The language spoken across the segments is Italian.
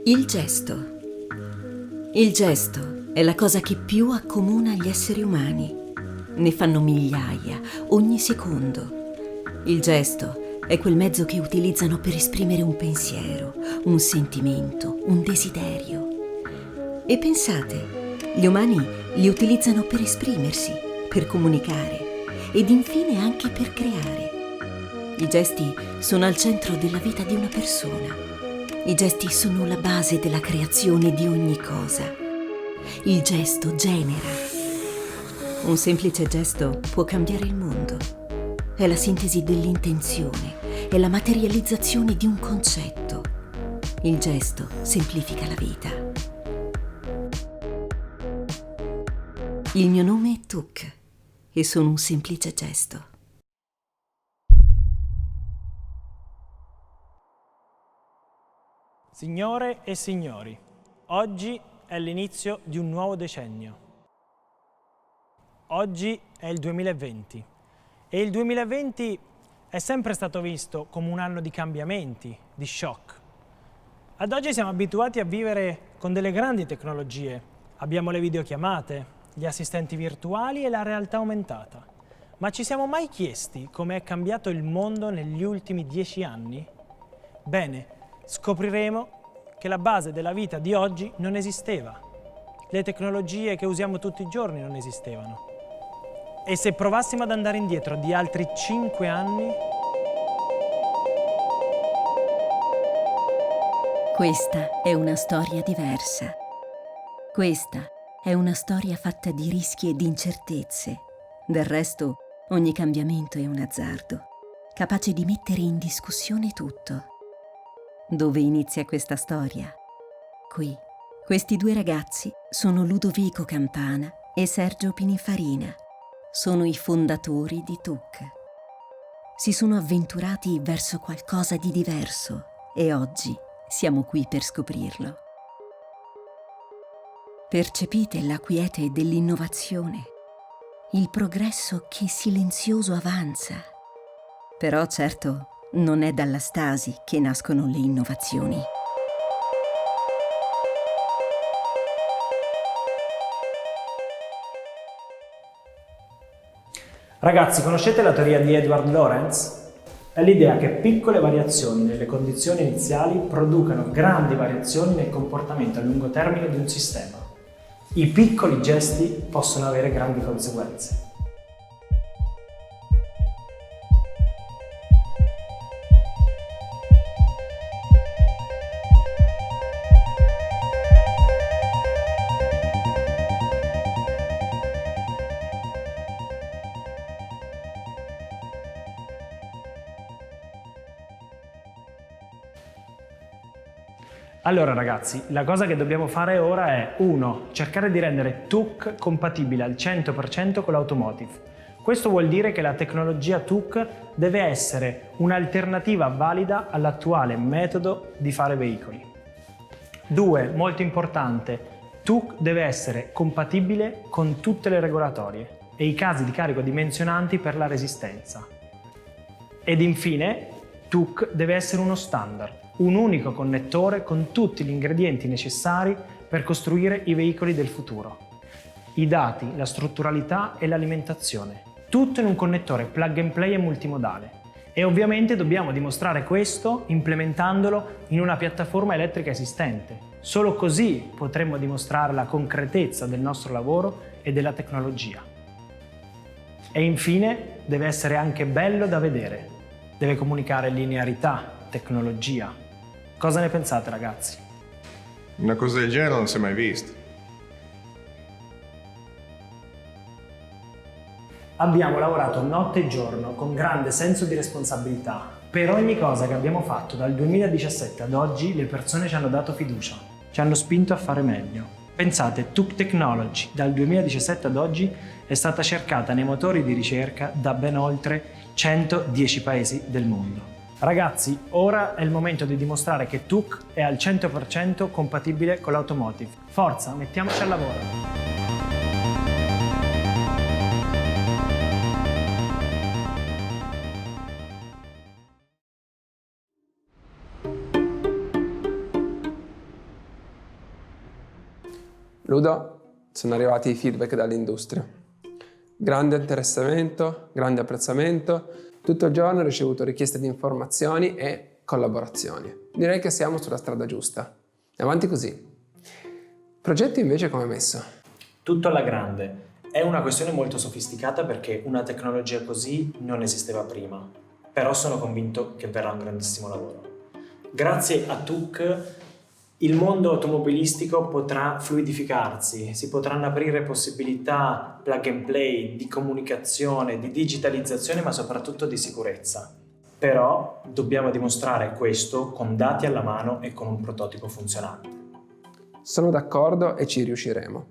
Il gesto. Il gesto è la cosa che più accomuna gli esseri umani. Ne fanno migliaia, ogni secondo. Il gesto è quel mezzo che utilizzano per esprimere un pensiero, un sentimento, un desiderio. E pensate, gli umani li utilizzano per esprimersi, per comunicare ed infine anche per creare. I gesti sono al centro della vita di una persona. I gesti sono la base della creazione di ogni cosa. Il gesto genera. Un semplice gesto può cambiare il mondo. È la sintesi dell'intenzione, è la materializzazione di un concetto. Il gesto semplifica la vita. Il mio nome è Tuk e sono un semplice gesto. Signore e signori, oggi è l'inizio di un nuovo decennio. Oggi è il 2020 e il 2020 è sempre stato visto come un anno di cambiamenti, di shock. Ad oggi siamo abituati a vivere con delle grandi tecnologie. Abbiamo le videochiamate, gli assistenti virtuali e la realtà aumentata. Ma ci siamo mai chiesti come è cambiato il mondo negli ultimi 10 anni? Bene, scopriremo che la base della vita di oggi non esisteva. Le tecnologie che usiamo tutti i giorni non esistevano. E se provassimo ad andare indietro di altri 5 anni? Questa è una storia diversa. Questa è una storia fatta di rischi e di incertezze. Del resto, ogni cambiamento è un azzardo, capace di mettere in discussione tutto. Dove inizia questa storia? Qui. Questi due ragazzi sono Ludovico Campana e Sergio Pininfarina. Sono i fondatori di Tuk. Si sono avventurati verso qualcosa di diverso e oggi siamo qui per scoprirlo. Percepite la quiete dell'innovazione, il progresso che silenzioso avanza. Però certo, non è dalla stasi che nascono le innovazioni. Ragazzi, conoscete la teoria di Edward Lorenz? È l'idea che piccole variazioni nelle condizioni iniziali producano grandi variazioni nel comportamento a lungo termine di un sistema. I piccoli gesti possono avere grandi conseguenze. Allora ragazzi, la cosa che dobbiamo fare ora è 1. Cercare di rendere Tuk compatibile al 100% con l'automotive. Questo vuol dire che la tecnologia Tuk deve essere un'alternativa valida all'attuale metodo di fare veicoli. 2. Molto importante, Tuk deve essere compatibile con tutte le regolatorie e i casi di carico dimensionanti per la resistenza. Ed infine, Tuk deve essere uno standard, un unico connettore con tutti gli ingredienti necessari per costruire i veicoli del futuro. I dati, la strutturalità e l'alimentazione. Tutto in un connettore plug and play e multimodale. E ovviamente dobbiamo dimostrare questo implementandolo in una piattaforma elettrica esistente. Solo così potremo dimostrare la concretezza del nostro lavoro e della tecnologia. E infine deve essere anche bello da vedere. Deve comunicare linearità, tecnologia. Cosa ne pensate, ragazzi? Una cosa del genere non si è mai vista. Abbiamo lavorato notte e giorno con grande senso di responsabilità. Per ogni cosa che abbiamo fatto dal 2017 ad oggi le persone ci hanno dato fiducia, ci hanno spinto a fare meglio. Pensate, Tuk Technology dal 2017 ad oggi è stata cercata nei motori di ricerca da ben oltre 110 paesi del mondo. Ragazzi, ora è il momento di dimostrare che Tuk è al 100% compatibile con l'automotive. Forza, mettiamoci al lavoro! Ludo, sono arrivati i feedback dall'industria. Grande interessamento, grande apprezzamento. Tutto il giorno ho ricevuto richieste di informazioni e collaborazioni. Direi che siamo sulla strada giusta. Avanti così. Progetto invece come è messo? Tutto alla grande. È una questione molto sofisticata perché una tecnologia così non esisteva prima. Però sono convinto che verrà un grandissimo lavoro. Grazie a TUC il mondo automobilistico potrà fluidificarsi, si potranno aprire possibilità plug and play, di comunicazione, di digitalizzazione, ma soprattutto di sicurezza. Però dobbiamo dimostrare questo con dati alla mano e con un prototipo funzionante. Sono d'accordo e ci riusciremo.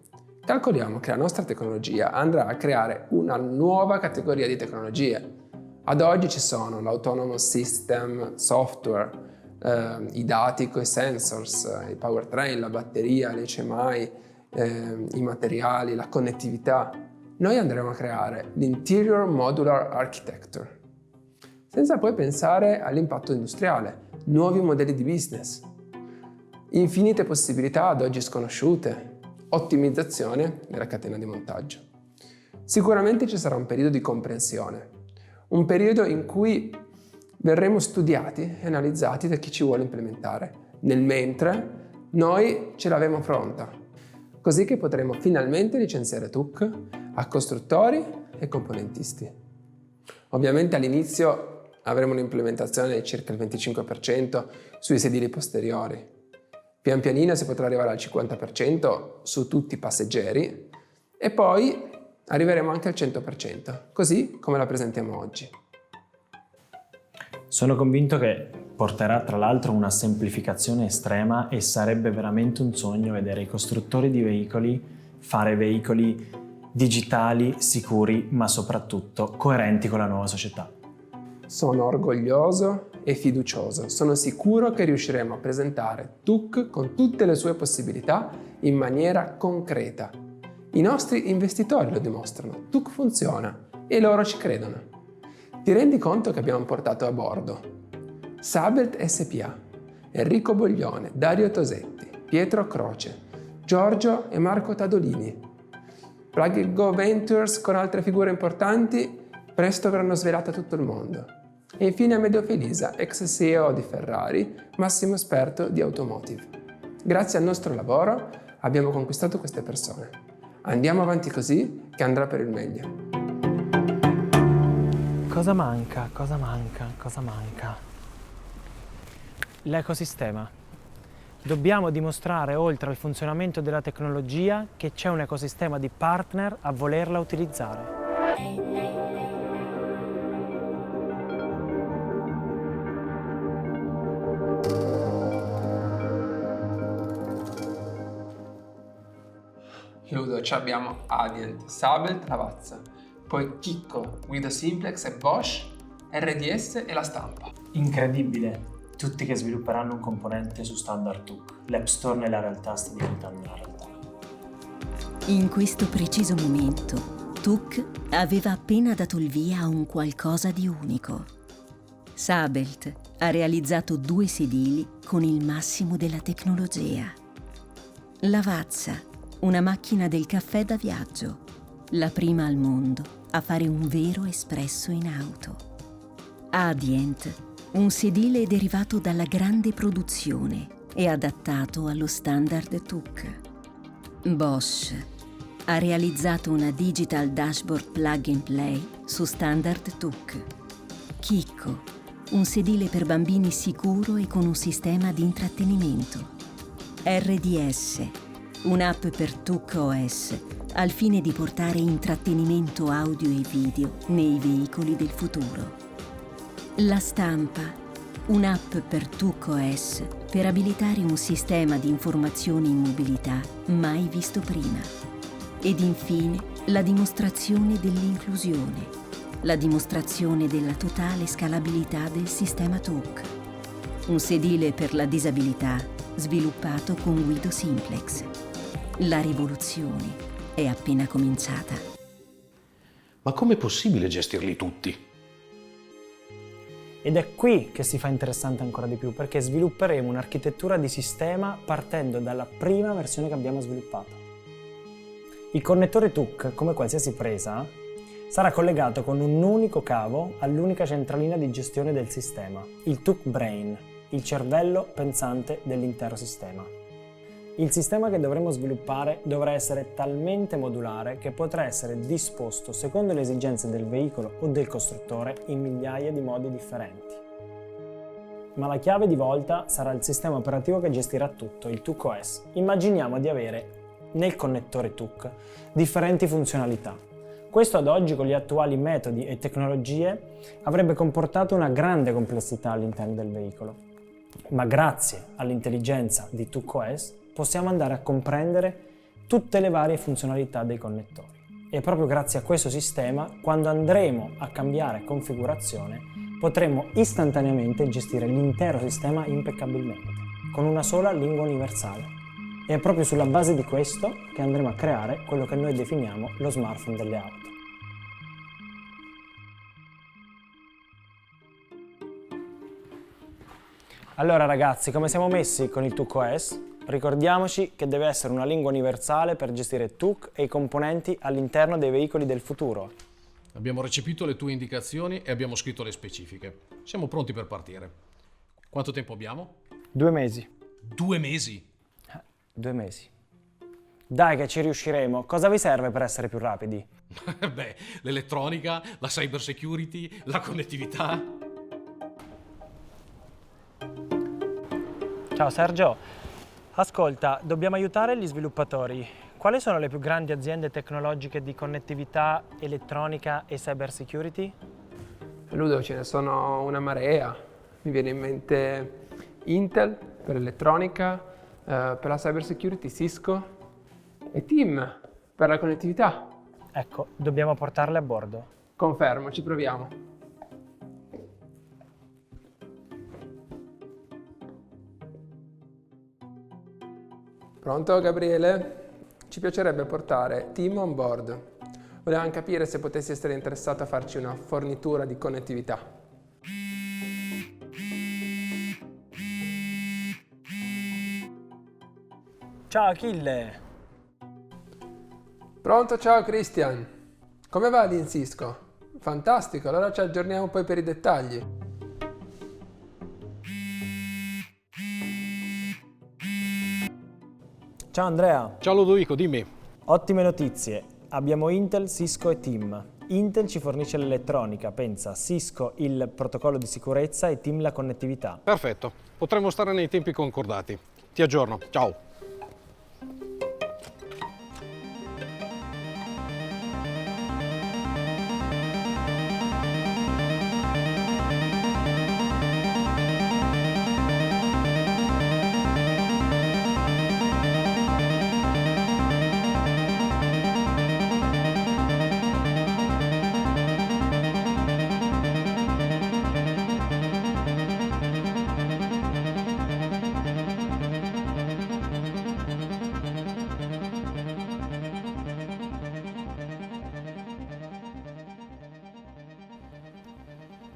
Calcoliamo che la nostra tecnologia andrà a creare una nuova categoria di tecnologie. Ad oggi ci sono l'autonomous system, software, i dati con i sensors, il powertrain, la batteria, l'HMI, i materiali, la connettività. Noi andremo a creare l'Interior Modular Architecture, senza poi pensare all'impatto industriale, nuovi modelli di business, infinite possibilità ad oggi sconosciute, ottimizzazione della catena di montaggio. Sicuramente ci sarà un periodo di comprensione, un periodo in cui verremo studiati e analizzati da chi ci vuole implementare. Nel mentre noi ce l'avemo pronta, così che potremo finalmente licenziare TUC a costruttori e componentisti. Ovviamente all'inizio avremo un'implementazione di circa il 25% sui sedili posteriori. Pian pianino si potrà arrivare al 50% su tutti i passeggeri e poi arriveremo anche al 100%, così come la presentiamo oggi. Sono convinto che porterà tra l'altro una semplificazione estrema e sarebbe veramente un sogno vedere i costruttori di veicoli fare veicoli digitali, sicuri, ma soprattutto coerenti con la nuova società. Sono orgoglioso e fiducioso. Sono sicuro che riusciremo a presentare TUC con tutte le sue possibilità in maniera concreta. I nostri investitori lo dimostrano. TUC funziona e loro ci credono. Ti rendi conto che abbiamo portato a bordo Sabelt SPA, Enrico Boglione, Dario Tosetti, Pietro Croce, Giorgio e Marco Tadolini. Plug & Go Ventures con altre figure importanti presto verranno svelate a tutto il mondo. E infine Amedeo Felisa, ex CEO di Ferrari, massimo esperto di automotive. Grazie al nostro lavoro abbiamo conquistato queste persone. Andiamo avanti così che andrà per il meglio. Cosa manca? Cosa manca? Cosa manca? L'ecosistema. Dobbiamo dimostrare, oltre al funzionamento della tecnologia, che c'è un ecosistema di partner a volerla utilizzare. Ludo, ci abbiamo Adient, Sabelt, Lavazza, poi Chicco, Guido Simplex e Bosch, RDS e la stampa. Incredibile! Tutti che svilupperanno un componente su standard TUC. L'App Store nella realtà sta diventando una realtà. In questo preciso momento, TUC aveva appena dato il via a un qualcosa di unico. Sabelt ha realizzato 2 sedili con il massimo della tecnologia. Lavazza, una macchina del caffè da viaggio, la prima al mondo a fare un vero espresso in auto. Adient, un sedile derivato dalla grande produzione e adattato allo standard TUC. Bosch ha realizzato una digital dashboard plug and play su standard TUC. Chicco, un sedile per bambini sicuro e con un sistema di intrattenimento. RDS, un'app per TUC OS al fine di portare intrattenimento audio e video nei veicoli del futuro. La stampa, un'app per TUC OS per abilitare un sistema di informazioni in mobilità mai visto prima. Ed infine la dimostrazione dell'inclusione, la dimostrazione della totale scalabilità del sistema TUC. Un sedile per la disabilità sviluppato con Guido Simplex. La rivoluzione è appena cominciata. Ma com'è possibile gestirli tutti? Ed è qui che si fa interessante ancora di più, perché svilupperemo un'architettura di sistema partendo dalla prima versione che abbiamo sviluppato. Il connettore TUC, come qualsiasi presa, sarà collegato con un unico cavo all'unica centralina di gestione del sistema, il TUC Brain, il cervello pensante dell'intero sistema. Il sistema che dovremo sviluppare dovrà essere talmente modulare che potrà essere disposto secondo le esigenze del veicolo o del costruttore in migliaia di modi differenti. Ma la chiave di volta sarà il sistema operativo che gestirà tutto, il TUC OS. Immaginiamo di avere nel connettore TUC differenti funzionalità. Questo ad oggi con gli attuali metodi e tecnologie avrebbe comportato una grande complessità all'interno del veicolo. Ma grazie all'intelligenza di TUC OS possiamo andare a comprendere tutte le varie funzionalità dei connettori. E proprio grazie a questo sistema, quando andremo a cambiare configurazione, potremo istantaneamente gestire l'intero sistema impeccabilmente, con una sola lingua universale. E è proprio sulla base di questo che andremo a creare quello che noi definiamo lo smartphone delle auto. Allora ragazzi, come siamo messi con il TUC OS? Ricordiamoci che deve essere una lingua universale per gestire TUC e i componenti all'interno dei veicoli del futuro. Abbiamo recepito le tue indicazioni e abbiamo scritto le specifiche. Siamo pronti per partire. Quanto tempo abbiamo? 2 mesi. 2 mesi? 2 mesi. Dai che ci riusciremo. Cosa vi serve per essere più rapidi? Beh, l'elettronica, la cyber security, la connettività. Ciao Sergio. Ascolta, dobbiamo aiutare gli sviluppatori. Quali sono le più grandi aziende tecnologiche di connettività, elettronica e cyber security? Ludo, ce ne sono una marea. Mi viene in mente Intel per l'elettronica, per la cyber security Cisco e Team per la connettività. Ecco, dobbiamo portarle a bordo. Confermo, ci proviamo. Pronto Gabriele? Ci piacerebbe portare Team on board. Volevamo capire se potessi essere interessato a farci una fornitura di connettività. Ciao Achille! Pronto, ciao Christian. Come va lì in Cisco? Fantastico, allora ci aggiorniamo poi per i dettagli. Ciao Andrea! Ciao Ludovico, dimmi. Ottime notizie. Abbiamo Intel, Cisco e Team. Intel ci fornisce l'elettronica, pensa, Cisco il protocollo di sicurezza e Team la connettività. Perfetto, potremmo stare nei tempi concordati. Ti aggiorno, ciao.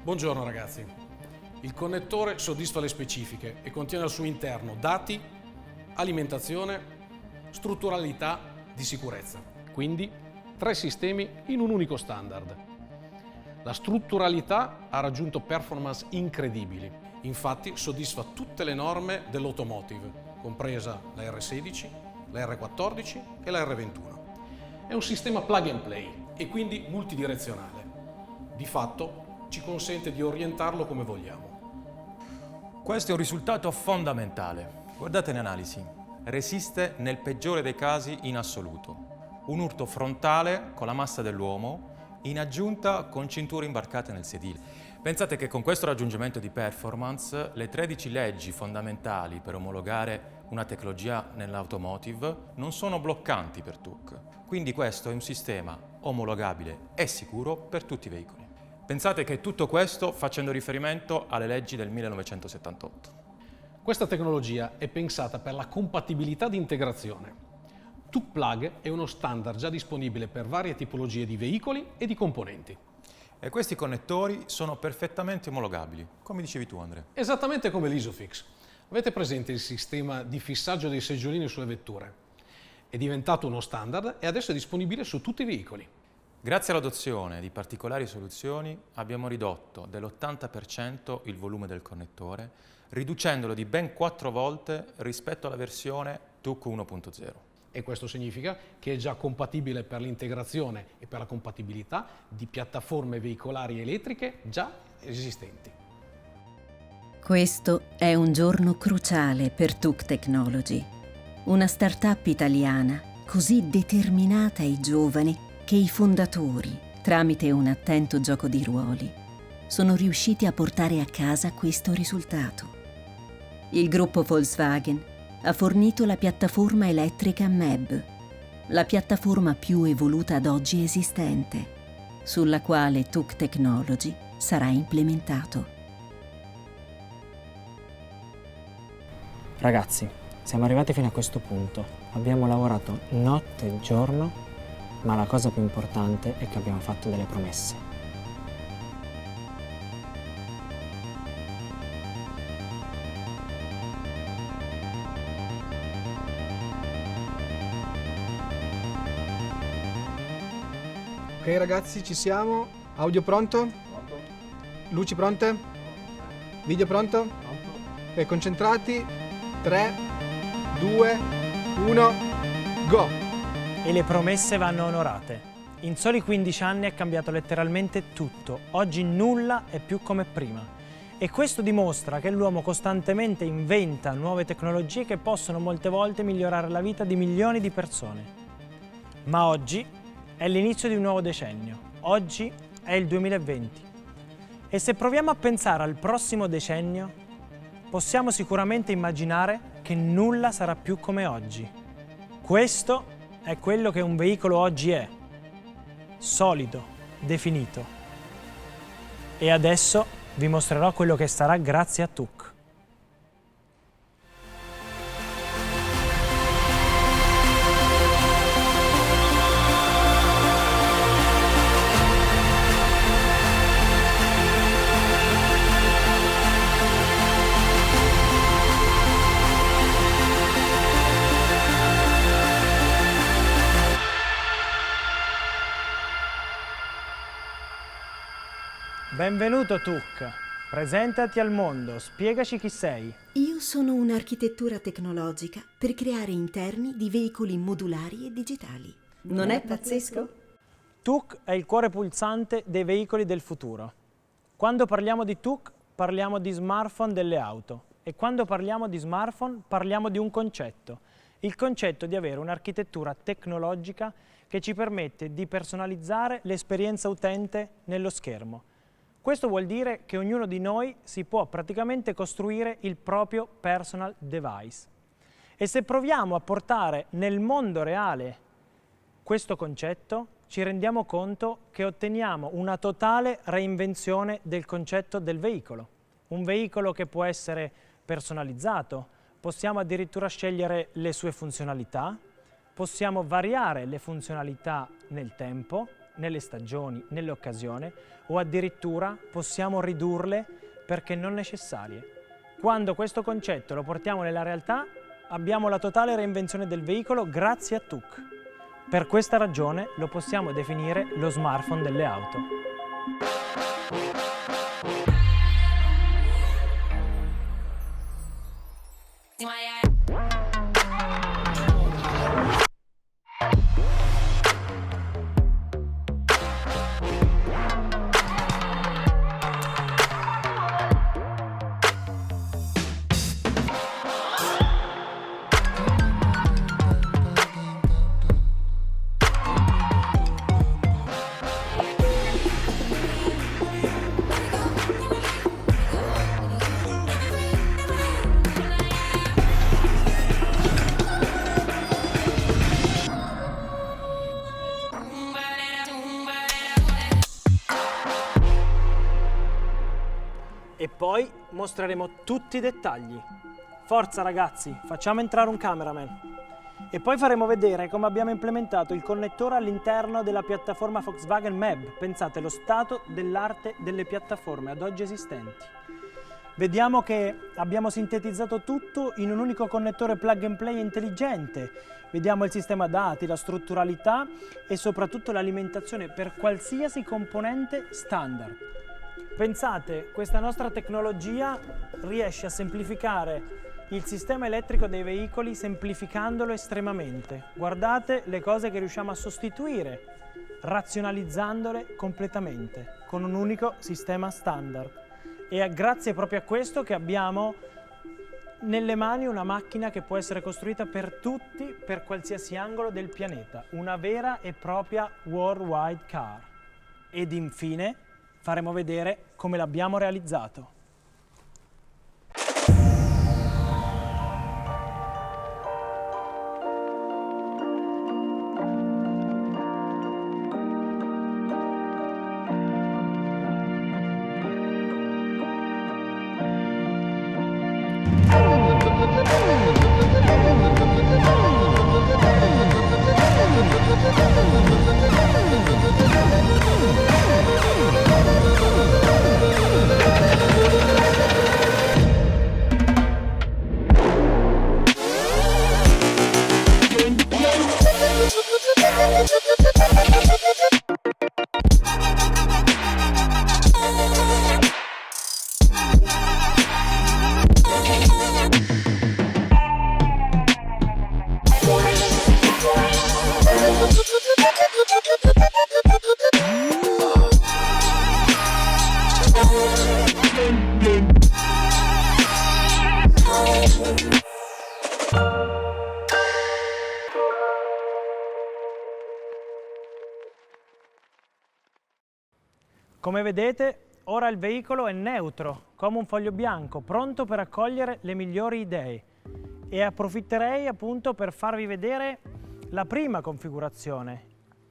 Buongiorno ragazzi. Il connettore soddisfa le specifiche e contiene al suo interno dati, alimentazione, strutturalità di sicurezza. Quindi 3 sistemi in un unico standard. La strutturalità ha raggiunto performance incredibili. Infatti soddisfa tutte le norme dell'automotive, compresa la R16, la R14 e la R21. È un sistema plug and play e quindi multidirezionale. Di fatto ci consente di orientarlo come vogliamo. Questo è un risultato fondamentale. Guardate l'analisi. Resiste nel peggiore dei casi in assoluto. Un urto frontale con la massa dell'uomo, in aggiunta con cinture imbarcate nel sedile. Pensate che con questo raggiungimento di performance, le 13 leggi fondamentali per omologare una tecnologia nell'automotive non sono bloccanti per TUC. Quindi questo è un sistema omologabile e sicuro per tutti i veicoli. Pensate che tutto questo facendo riferimento alle leggi del 1978. Questa tecnologia è pensata per la compatibilità di integrazione. TUC Plug è uno standard già disponibile per varie tipologie di veicoli e di componenti. E questi connettori sono perfettamente omologabili, come dicevi tu Andrea. Esattamente come l'Isofix. Avete presente il sistema di fissaggio dei seggiolini sulle vetture? è diventato uno standard e adesso è disponibile su tutti i veicoli. Grazie all'adozione di particolari soluzioni abbiamo ridotto dell'80% il volume del connettore, riducendolo di ben 4 volte rispetto alla versione TUC 1.0. E questo significa che è già compatibile per l'integrazione e per la compatibilità di piattaforme veicolari elettriche già esistenti. Questo è un giorno cruciale per TUC Technology, una startup italiana così determinata e giovane che i fondatori, tramite un attento gioco di ruoli, sono riusciti a portare a casa questo risultato. Il gruppo Volkswagen ha fornito la piattaforma elettrica MEB, la piattaforma più evoluta ad oggi esistente, sulla quale TUC Technology sarà implementato. Ragazzi, siamo arrivati fino a questo punto. Abbiamo lavorato notte e giorno, ma la cosa più importante è che abbiamo fatto delle promesse. Ok ragazzi, ci siamo. Audio pronto? Pronto. Luci pronte? Video pronto? Pronto. Ok, concentrati. 3, 2, 1, go! E le promesse vanno onorate. In soli 15 anni è cambiato letteralmente tutto. Oggi nulla è più come prima. E questo dimostra che l'uomo costantemente inventa nuove tecnologie che possono molte volte migliorare la vita di milioni di persone. Ma oggi è l'inizio di un nuovo decennio. Oggi è il 2020. E se proviamo a pensare al prossimo decennio, possiamo sicuramente immaginare che nulla sarà più come oggi. Questo è quello che un veicolo oggi è. Solido, definito. E adesso vi mostrerò quello che sarà grazie a TUC. Benvenuto TUC, presentati al mondo, spiegaci chi sei. Io sono un'architettura tecnologica per creare interni di veicoli modulari e digitali. Non è pazzesco? TUC è il cuore pulsante dei veicoli del futuro. Quando parliamo di TUC parliamo di smartphone delle auto e quando parliamo di smartphone parliamo di un concetto, il concetto di avere un'architettura tecnologica che ci permette di personalizzare l'esperienza utente nello schermo. Questo vuol dire che ognuno di noi si può praticamente costruire il proprio personal device. E se proviamo a portare nel mondo reale questo concetto, ci rendiamo conto che otteniamo una totale reinvenzione del concetto del veicolo. Un veicolo che può essere personalizzato, possiamo addirittura scegliere le sue funzionalità, possiamo variare le funzionalità nel tempo, nelle stagioni, nell'occasione, o addirittura possiamo ridurle perché non necessarie. Quando questo concetto lo portiamo nella realtà, abbiamo la totale reinvenzione del veicolo grazie a TUC. Per questa ragione lo possiamo definire lo smartphone delle auto. E poi mostreremo tutti i dettagli. Forza ragazzi, facciamo entrare un cameraman. E poi faremo vedere come abbiamo implementato il connettore all'interno della piattaforma Volkswagen MEB. Pensate, lo stato dell'arte delle piattaforme ad oggi esistenti. Vediamo che abbiamo sintetizzato tutto in un unico connettore plug and play intelligente. Vediamo il sistema dati, la strutturalità e soprattutto l'alimentazione per qualsiasi componente standard. Pensate, questa nostra tecnologia riesce a semplificare il sistema elettrico dei veicoli semplificandolo estremamente. Guardate le cose che riusciamo a sostituire, razionalizzandole completamente con un unico sistema standard. E è grazie proprio a questo che abbiamo nelle mani una macchina che può essere costruita per tutti, per qualsiasi angolo del pianeta. Una vera e propria worldwide car. Ed infine faremo vedere come l'abbiamo realizzato. Come vedete, ora il veicolo è neutro, come un foglio bianco, pronto per accogliere le migliori idee. E approfitterei appunto per farvi vedere la prima configurazione.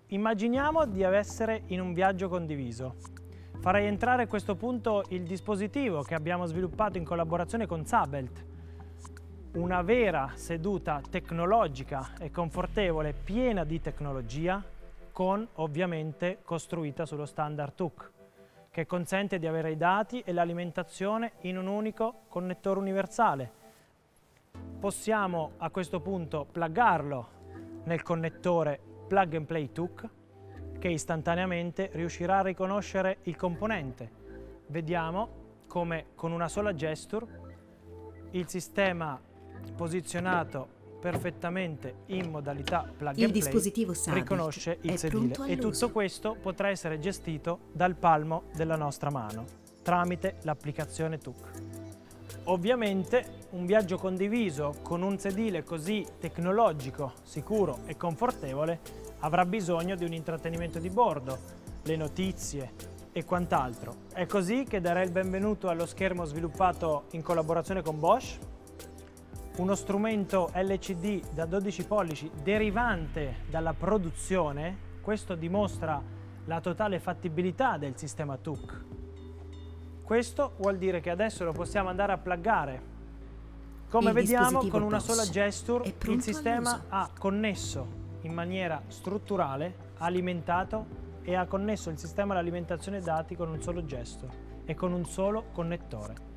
Immaginiamo di essere in un viaggio condiviso. Farei entrare a questo punto il dispositivo che abbiamo sviluppato in collaborazione con Sabelt. Una vera seduta tecnologica e confortevole, piena di tecnologia, ovviamente costruita sullo standard TUC, che consente di avere i dati e l'alimentazione in un unico connettore universale. Possiamo a questo punto pluggarlo nel connettore Plug and Play TUC, che istantaneamente riuscirà a riconoscere il componente. Vediamo come con una sola gesture il sistema posizionato perfettamente in modalità plug and play riconosce il sedile e tutto questo potrà essere gestito dal palmo della nostra mano tramite l'applicazione TUC. Ovviamente un viaggio condiviso con un sedile così tecnologico, sicuro e confortevole avrà bisogno di un intrattenimento di bordo, le notizie e quant'altro. È così che darei il benvenuto allo schermo sviluppato in collaborazione con Bosch, uno strumento LCD da 12 pollici derivante dalla produzione. Questo dimostra la totale fattibilità del sistema TUC. Questo vuol dire che adesso lo possiamo andare a pluggare. Come vediamo, con una sola gesture il sistema ha connesso in maniera strutturale, alimentato e ha connesso il sistema all'alimentazione dati con un solo gesto e con un solo connettore.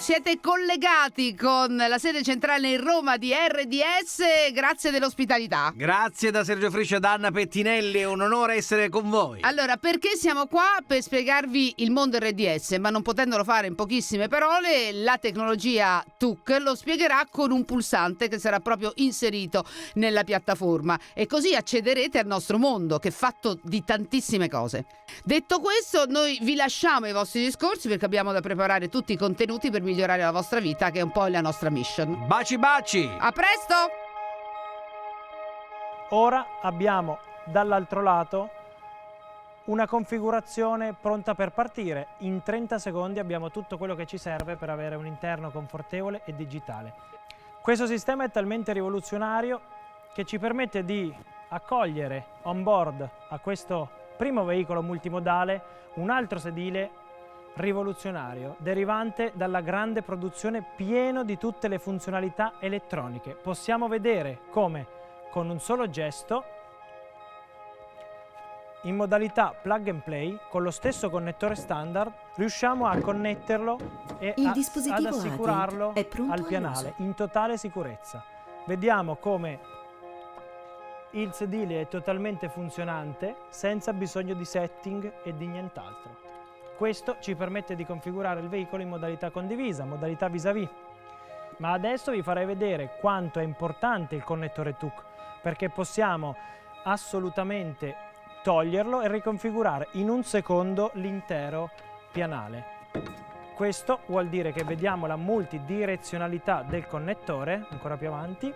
Siete collegati con la sede centrale in Roma di RDS, grazie dell'ospitalità. Grazie da Sergio Friscio e da Anna Pettinelli, è un onore essere con voi. Allora, perché siamo qua? Per spiegarvi il mondo RDS, ma non potendolo fare in pochissime parole, la tecnologia TUC lo spiegherà con un pulsante che sarà proprio inserito nella piattaforma e così accederete al nostro mondo che è fatto di tantissime cose. Detto questo, noi vi lasciamo i vostri discorsi perché abbiamo da preparare tutti i contenuti per migliorare la vostra vita, che è un po' la nostra mission. Baci baci! A presto! Ora abbiamo dall'altro lato una configurazione pronta per partire. In 30 secondi abbiamo tutto quello che ci serve per avere un interno confortevole e digitale. Questo sistema è talmente rivoluzionario che ci permette di accogliere on board a questo primo veicolo multimodale un altro sedile rivoluzionario, derivante dalla grande produzione pieno di tutte le funzionalità elettroniche. Possiamo vedere come con un solo gesto in modalità plug and play, con lo stesso connettore standard, riusciamo a connetterlo e Il ad dispositivo assicurarlo Adient è pronto al pianale all'uso. in totale sicurezza. Vediamo come il sedile è totalmente funzionante senza bisogno di setting e di nient'altro. Questo ci permette di configurare il veicolo in modalità condivisa, modalità vis-à-vis. Ma adesso vi farei vedere quanto è importante il connettore TUC, perché possiamo assolutamente toglierlo e riconfigurare in un secondo l'intero pianale. Questo vuol dire che vediamo la multidirezionalità del connettore, ancora più avanti,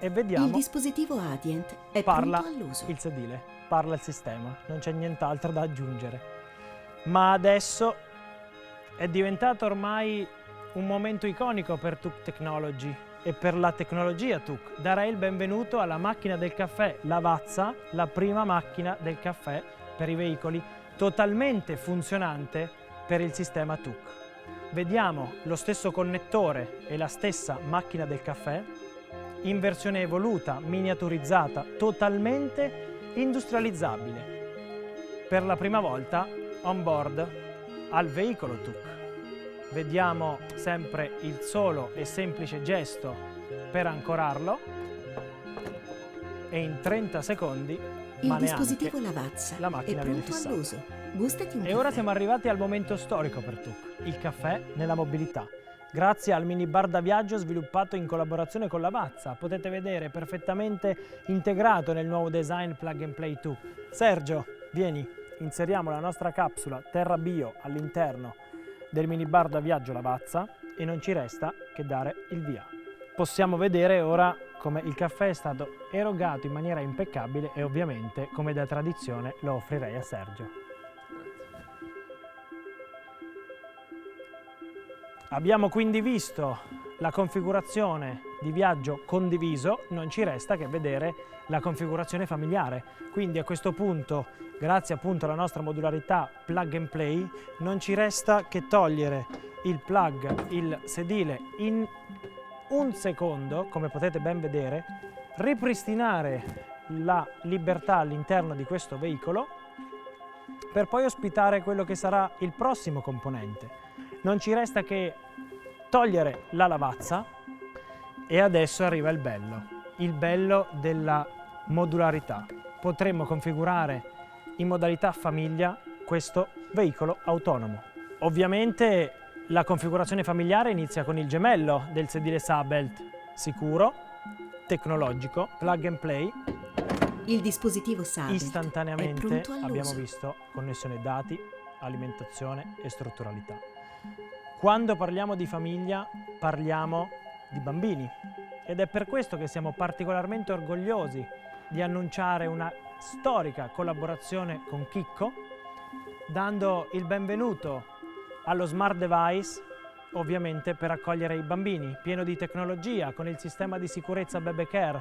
e Il vediamo dispositivo Adient è parla pronto all'uso. il sedile, parla il sistema, non c'è nient'altro da aggiungere. Ma adesso è diventato ormai un momento iconico per TUC Technology e per la tecnologia TUC. Darei il benvenuto alla macchina del caffè Lavazza, la prima macchina del caffè per i veicoli, totalmente funzionante per il sistema TUC. Vediamo lo stesso connettore e la stessa macchina del caffè in versione evoluta, miniaturizzata, totalmente industrializzabile. Per la prima volta on board al veicolo TUC. Vediamo sempre il solo e semplice gesto per ancorarlo e in 30 secondi, Il ma dispositivo neanche, Lavazza la è macchina viene pronto fissata. all'uso. Gustati un E ora caffè. siamo arrivati al momento storico per TUC, il caffè nella mobilità. Grazie al minibar da viaggio sviluppato in collaborazione con Lavazza, potete vedere perfettamente integrato nel nuovo design Plug and Play 2. Sergio, vieni, inseriamo la nostra capsula Terra Bio all'interno del minibar da viaggio Lavazza e non ci resta che dare il via. Possiamo vedere ora come il caffè è stato erogato in maniera impeccabile e ovviamente, come da tradizione, lo offrirei a Sergio. Abbiamo quindi visto la configurazione di viaggio condiviso, non ci resta che vedere la configurazione familiare. Quindi a questo punto, grazie appunto alla nostra modularità plug and play, non ci resta che togliere il plug, il sedile in un secondo, come potete ben vedere, ripristinare la libertà all'interno di questo veicolo per poi ospitare quello che sarà il prossimo componente. Non ci resta che togliere la lavazza e adesso arriva il bello della modularità. Potremmo configurare in modalità famiglia questo veicolo autonomo. Ovviamente la configurazione familiare inizia con il gemello del sedile Sabelt, sicuro, tecnologico, plug and play. Il dispositivo Sabelt è Istantaneamente pronto all'uso. abbiamo visto connessione dati, alimentazione e strutturalità. Quando parliamo di famiglia parliamo di bambini ed è per questo che siamo particolarmente orgogliosi di annunciare una storica collaborazione con Chicco, dando il benvenuto allo smart device, ovviamente per accogliere i bambini, pieno di tecnologia, con il sistema di sicurezza Baby Care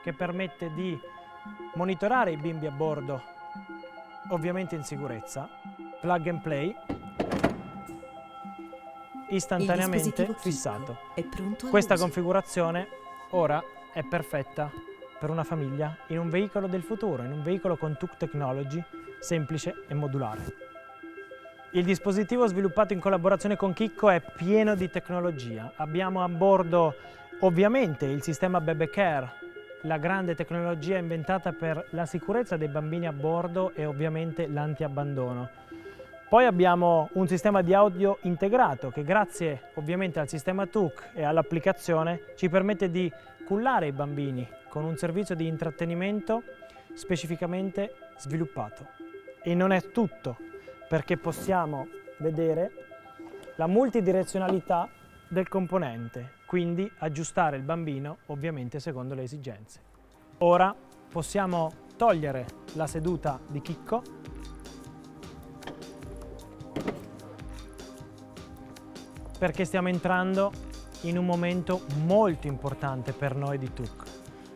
che permette di monitorare i bimbi a bordo, ovviamente in sicurezza, plug and play, istantaneamente fissato. È pronto Questa all'uso. configurazione ora è perfetta per una famiglia in un veicolo del futuro, in un veicolo con TUC Technology semplice e modulare. Il dispositivo sviluppato in collaborazione con Chicco è pieno di tecnologia. Abbiamo a bordo ovviamente il sistema Baby Care, la grande tecnologia inventata per la sicurezza dei bambini a bordo e ovviamente l'antiabbandono. Poi abbiamo un sistema di audio integrato che grazie ovviamente al sistema TUC e all'applicazione ci permette di cullare i bambini con un servizio di intrattenimento specificamente sviluppato. E non è tutto, perché possiamo vedere la multidirezionalità del componente, quindi aggiustare il bambino ovviamente secondo le esigenze. Ora possiamo togliere la seduta di Chicco perché stiamo entrando in un momento molto importante per noi di TUC,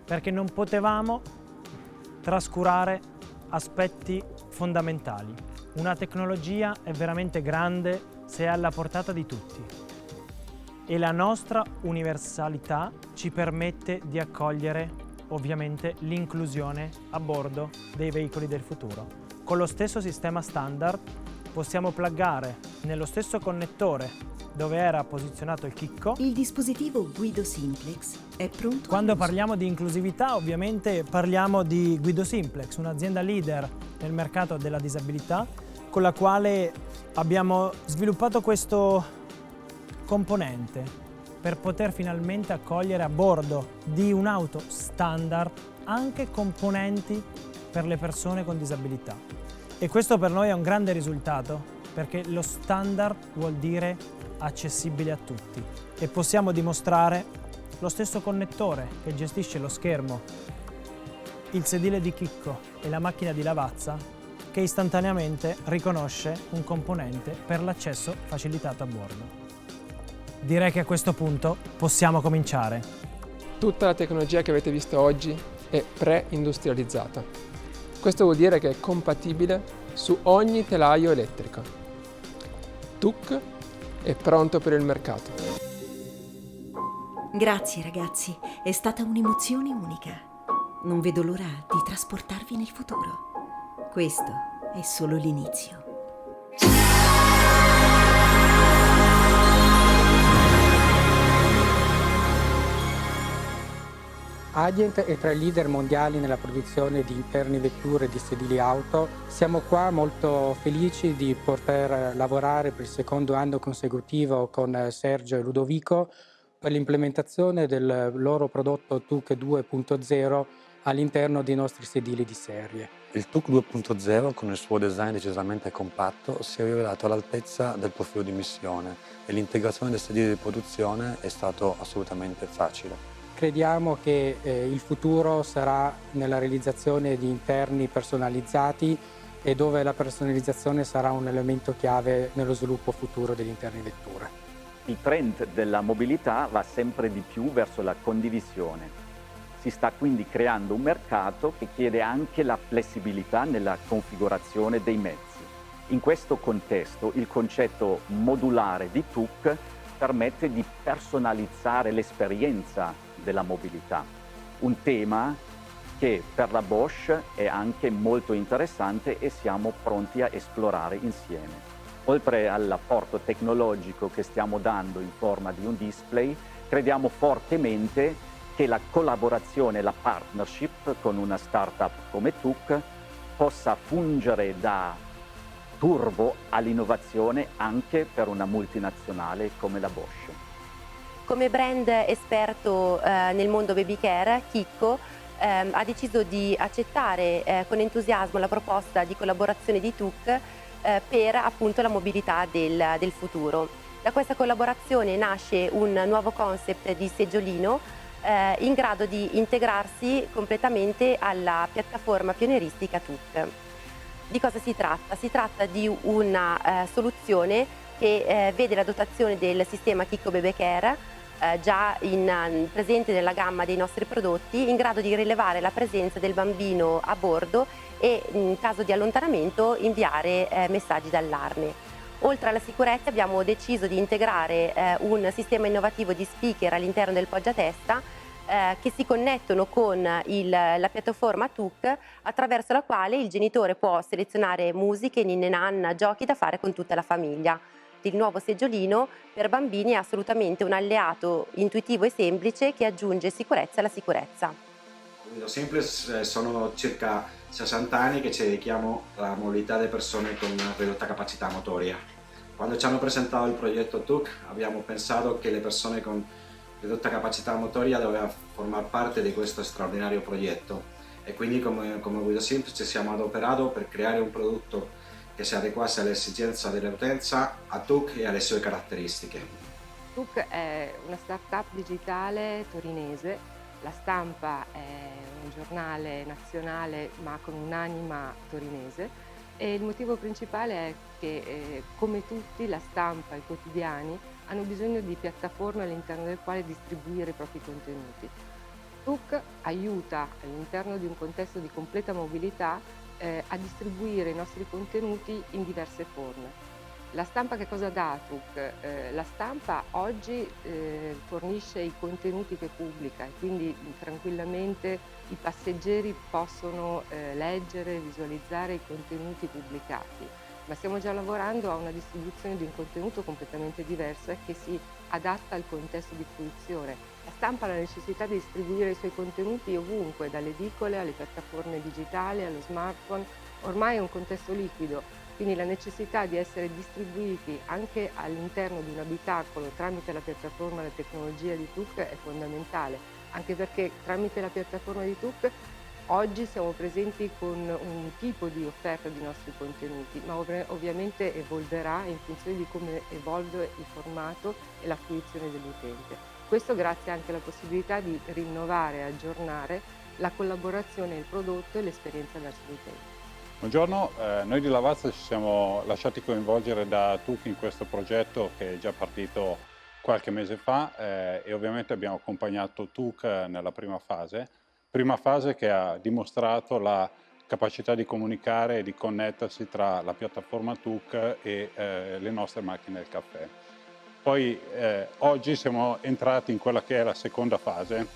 perché non potevamo trascurare aspetti fondamentali. Una tecnologia è veramente grande se è alla portata di tutti e la nostra universalità ci permette di accogliere ovviamente l'inclusione a bordo dei veicoli del futuro. Con lo stesso sistema standard possiamo pluggare nello stesso connettore dove era posizionato il chicco. Il dispositivo Guido Simplex è pronto. Quando parliamo di inclusività, ovviamente parliamo di Guido Simplex, un'azienda leader nel mercato della disabilità, con la quale abbiamo sviluppato questo componente per poter finalmente accogliere a bordo di un'auto standard anche componenti per le persone con disabilità. E questo per noi è un grande risultato, perché lo standard vuol dire accessibile a tutti e possiamo dimostrare lo stesso connettore che gestisce lo schermo, il sedile di chicco e la macchina di lavazza, che istantaneamente riconosce un componente per l'accesso facilitato a bordo. Direi che a questo punto possiamo cominciare. Tutta la tecnologia che avete visto oggi è pre-industrializzata. Questo vuol dire che è compatibile su ogni telaio elettrico. TUC è pronto per il mercato. Grazie ragazzi, è stata un'emozione unica. Non vedo l'ora di trasportarvi nel futuro. Questo è solo l'inizio. Adient è tra i leader mondiali nella produzione di interni vetture e di sedili auto. Siamo qua molto felici di poter lavorare per il secondo anno consecutivo con Sergio e Ludovico per l'implementazione del loro prodotto TUC 2.0 all'interno dei nostri sedili di serie. Il TUC 2.0, con il suo design decisamente compatto, si è rivelato all'altezza del profilo di missione e l'integrazione del sedile di produzione è stato assolutamente facile. Crediamo che il futuro sarà nella realizzazione di interni personalizzati e dove la personalizzazione sarà un elemento chiave nello sviluppo futuro degli interni vetture. Il trend della mobilità va sempre di più verso la condivisione. Si sta quindi creando un mercato che chiede anche la flessibilità nella configurazione dei mezzi. In questo contesto il concetto modulare di TUC permette di personalizzare l'esperienza della mobilità, un tema che per la Bosch è anche molto interessante e siamo pronti a esplorare insieme. Oltre all'apporto tecnologico che stiamo dando in forma di un display, crediamo fortemente che la collaborazione e la partnership con una startup come TUC possa fungere da turbo all'innovazione anche per una multinazionale come la Bosch. Come brand esperto nel mondo baby care, Chicco ha deciso di accettare con entusiasmo la proposta di collaborazione di TUC per appunto la mobilità del futuro. Da questa collaborazione nasce un nuovo concept di seggiolino in grado di integrarsi completamente alla piattaforma pionieristica TUC. Di cosa si tratta? Si tratta di una soluzione che vede la dotazione del sistema Chicco Baby Care già presente nella gamma dei nostri prodotti, in grado di rilevare la presenza del bambino a bordo e in caso di allontanamento inviare messaggi d'allarme. Oltre alla sicurezza abbiamo deciso di integrare un sistema innovativo di speaker all'interno del poggiatesta che si connettono con la piattaforma TUC, attraverso la quale il genitore può selezionare musiche, ninne nanna, giochi da fare con tutta la famiglia. Il nuovo seggiolino per bambini è assolutamente un alleato intuitivo e semplice che aggiunge sicurezza alla sicurezza. Guido Simplex sono circa 60 anni che ci dedichiamo alla mobilità delle persone con ridotta capacità motoria. Quando ci hanno presentato il progetto TUC abbiamo pensato che le persone con ridotta capacità motoria dovevano formare parte di questo straordinario progetto e quindi come Guido Simplex ci siamo adoperati per creare un prodotto che si adeguasse alle esigenze dell'utenza, a TUC e alle sue caratteristiche. TUC è una startup digitale torinese, La Stampa è un giornale nazionale ma con un'anima torinese e il motivo principale è che come tutti La Stampa e i quotidiani hanno bisogno di piattaforme all'interno del quale distribuire i propri contenuti. TUC aiuta all'interno di un contesto di completa mobilità a distribuire i nostri contenuti in diverse forme. La stampa che cosa dà a TUC? La stampa oggi fornisce i contenuti che pubblica e quindi tranquillamente i passeggeri possono leggere, visualizzare i contenuti pubblicati, ma stiamo già lavorando a una distribuzione di un contenuto completamente diversa che si adatta al contesto di fruizione. La stampa ha la necessità di distribuire i suoi contenuti ovunque, dalle edicole alle piattaforme digitali, allo smartphone, ormai è un contesto liquido. Quindi la necessità di essere distribuiti anche all'interno di un abitacolo tramite la piattaforma e la tecnologia di TUC è fondamentale, anche perché tramite la piattaforma di TUC oggi siamo presenti con un tipo di offerta di nostri contenuti, ma ovviamente evolverà in funzione di come evolve il formato e la fruizione dell'utente. Questo grazie anche alla possibilità di rinnovare e aggiornare la collaborazione, il prodotto e l'esperienza verso l'utente. Buongiorno, noi di Lavazza ci siamo lasciati coinvolgere da TUC in questo progetto che è già partito qualche mese fa e ovviamente abbiamo accompagnato TUC nella prima fase che ha dimostrato la capacità di comunicare e di connettersi tra la piattaforma TUC e le nostre macchine del caffè. Poi oggi siamo entrati in quella che è la seconda fase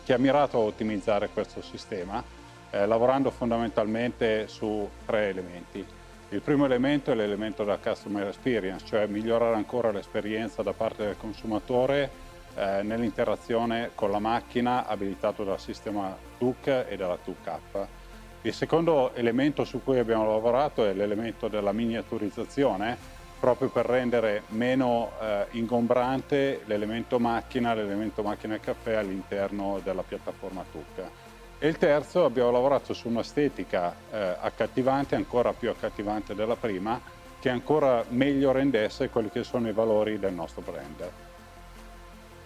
che ha mirato a ottimizzare questo sistema lavorando fondamentalmente su 3 elementi. Il primo elemento è l'elemento della customer experience, cioè migliorare ancora l'esperienza da parte del consumatore nell'interazione con la macchina abilitato dal sistema TUC e dalla TUC App. Il secondo elemento su cui abbiamo lavorato è l'elemento della miniaturizzazione, proprio per rendere meno ingombrante l'elemento macchina e caffè all'interno della piattaforma TUC. E il terzo, abbiamo lavorato su un'estetica accattivante, ancora più accattivante della prima, che ancora meglio rendesse quelli che sono i valori del nostro brand.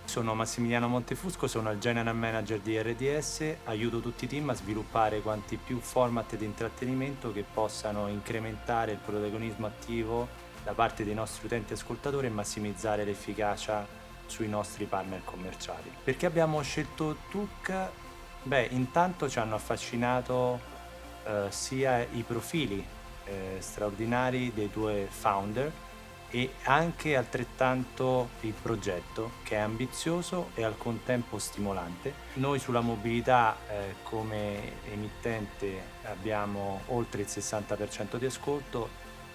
Sono Massimiliano Montefusco, sono il General Manager di RDS, aiuto tutti i team a sviluppare quanti più format di intrattenimento che possano incrementare il protagonismo attivo da parte dei nostri utenti ascoltatori e massimizzare l'efficacia sui nostri partner commerciali. Perché abbiamo scelto TUC? Beh, intanto ci hanno affascinato sia i profili straordinari dei 2 founder e anche altrettanto il progetto, che è ambizioso e al contempo stimolante. Noi sulla mobilità come emittente abbiamo oltre il 60% di ascolto,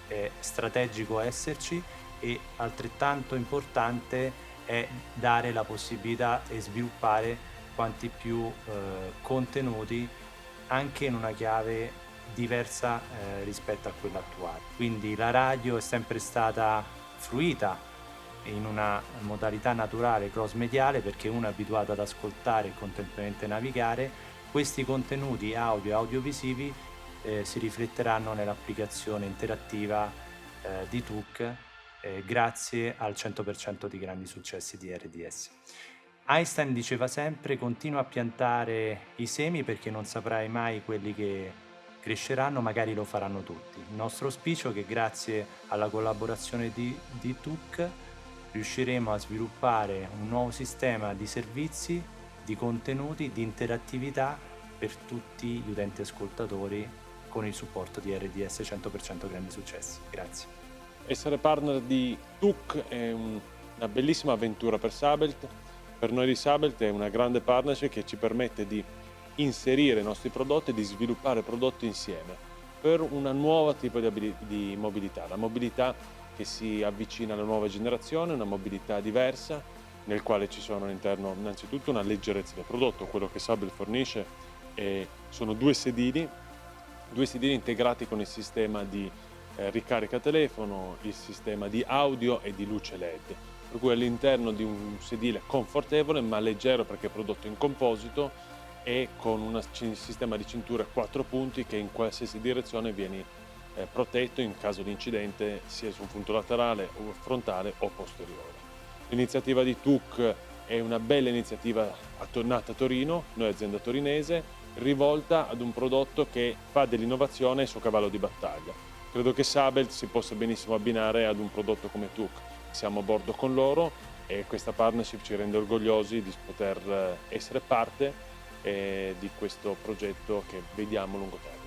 è strategico esserci e altrettanto importante è dare la possibilità e sviluppare quanti più contenuti anche in una chiave diversa rispetto a quella attuale. Quindi la radio è sempre stata fruita in una modalità naturale cross-mediale perché uno è abituato ad ascoltare e contemporaneamente navigare. Questi contenuti audio e audiovisivi si rifletteranno nell'applicazione interattiva di TUC grazie al 100% di grandi successi di RDS. Einstein diceva sempre: continua a piantare i semi perché non saprai mai quelli che cresceranno, magari lo faranno tutti. Il nostro auspicio è che grazie alla collaborazione di TUC riusciremo a sviluppare un nuovo sistema di servizi, di contenuti, di interattività per tutti gli utenti ascoltatori con il supporto di RDS 100% grandi successi. Grazie. Essere partner di TUC è una bellissima avventura per Sabelt. Per noi di Sabelt è una grande partnership che ci permette di inserire i nostri prodotti e di sviluppare prodotti insieme per una nuova tipo di mobilità, la mobilità che si avvicina alla nuova generazione, una mobilità diversa nel quale ci sono all'interno innanzitutto una leggerezza del prodotto. Quello che Sabelt fornisce sono 2 sedili integrati con il sistema di ricarica telefono, il sistema di audio e di luce LED. Per cui all'interno di un sedile confortevole ma leggero perché è prodotto in composito e con un sistema di cinture 4 punti che in qualsiasi direzione vieni protetto in caso di incidente sia su un punto laterale o frontale o posteriore. L'iniziativa di TUC è una bella iniziativa nata a Torino, noi azienda torinese, rivolta ad un prodotto che fa dell'innovazione il suo cavallo di battaglia. Credo che Sabelt si possa benissimo abbinare ad un prodotto come TUC. Siamo a bordo con loro e questa partnership ci rende orgogliosi di poter essere parte di questo progetto che vediamo a lungo termine.